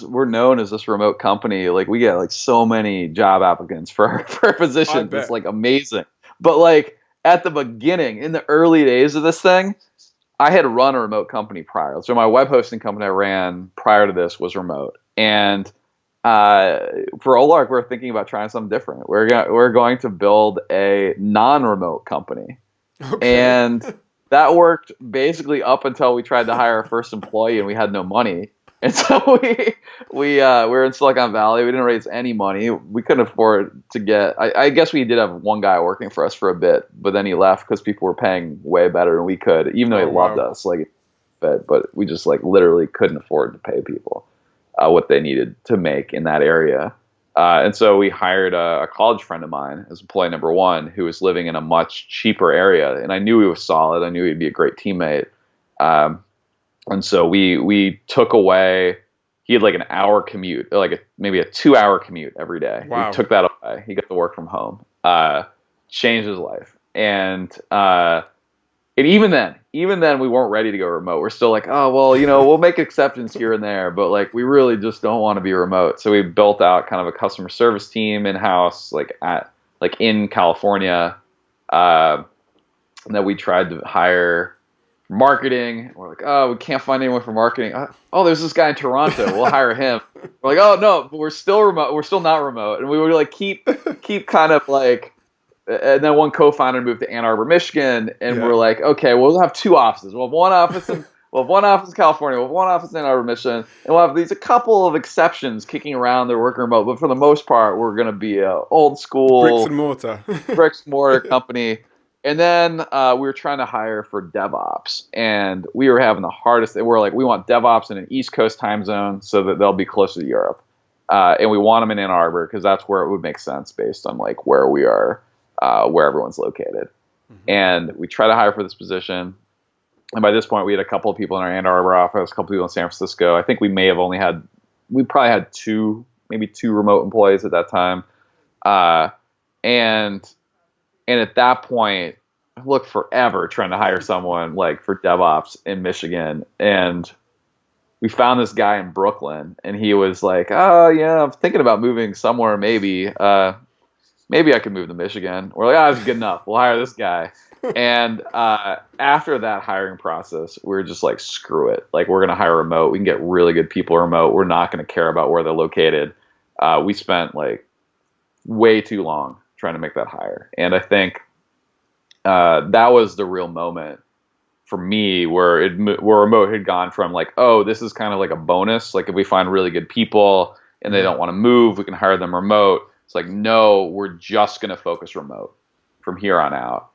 we're known as this remote company. Like we get like so many job applicants for for our I positions. It's bet. like amazing. But like at the beginning, in the early days of this thing, I had run a remote company prior. So my web hosting company I ran prior to this was remote. And uh, for Olark, we're thinking about trying something different. We're going to build a non-remote company, Okay. and that worked basically up until we tried to hire our first employee and we had no money. And so we were in Silicon Valley. We didn't raise any money. We couldn't afford to get. I guess we did have one guy working for us for a bit, but then he left because people were paying way better than we could, even though he Oh loved wow. us. Like, but we just like literally couldn't afford to pay people what they needed to make in that area. And so we hired a college friend of mine as employee number one who was living in a much cheaper area. And I knew he was solid. I knew he'd be a great teammate. Um, and so we took away, he had like an hour commute, like maybe a 2 hour commute every day. We Wow. took that away. He got to work from home. Changed his life. And even then, we weren't ready to go remote. We're still like, oh, well, we'll make exceptions here and there, but like, we really just don't want to be remote. So we built out kind of a customer service team in house, like in California, uh, that we tried to hire for marketing. We're like, oh, we can't find anyone for marketing. Oh, there's this guy in Toronto. We'll hire him. We're like, oh no, but we're still remote. We're still not remote, and we would like keep kind of like, and then one co-founder moved to Ann Arbor, Michigan, and Yeah. we're like, okay, we'll have two offices. We'll have one office in California, we'll have one office in Ann Arbor, Michigan, and we'll have these a couple of exceptions kicking around. They're working remote, but for the most part, we're going to be a old Bricks school and mortar. bricks and mortar company. And then we were trying to hire for DevOps, and we were having the hardest. We're like, we want DevOps in an East Coast time zone so that they'll be closer to Europe, and we want them in Ann Arbor because that's where it would make sense based on like where we are, where everyone's located. Mhm. And we try to hire for this position. And by this point, we had a couple of people in our Ann Arbor office, a couple of people in San Francisco. I think we probably had maybe two remote employees at that time. Uh, and and at that point, I looked forever trying to hire someone like for DevOps in Michigan. And we found this guy in Brooklyn, and he was like, "Oh yeah, I'm thinking about moving somewhere. Maybe I could move to Michigan." We're like, "Ah, that's good enough. We'll hire this guy." And after that hiring process, we were just like, "Screw it! Like we're gonna hire remote. We can get really good people remote. We're not gonna care about where they're located." We spent like way too long trying to make that hire, and I think that was the real moment for me where remote had gone from like, oh, this is kind of like a bonus. Like if we find really good people and they Mhm. don't want to move, we can hire them remote. It's like, no, we're just going to focus remote from here on out.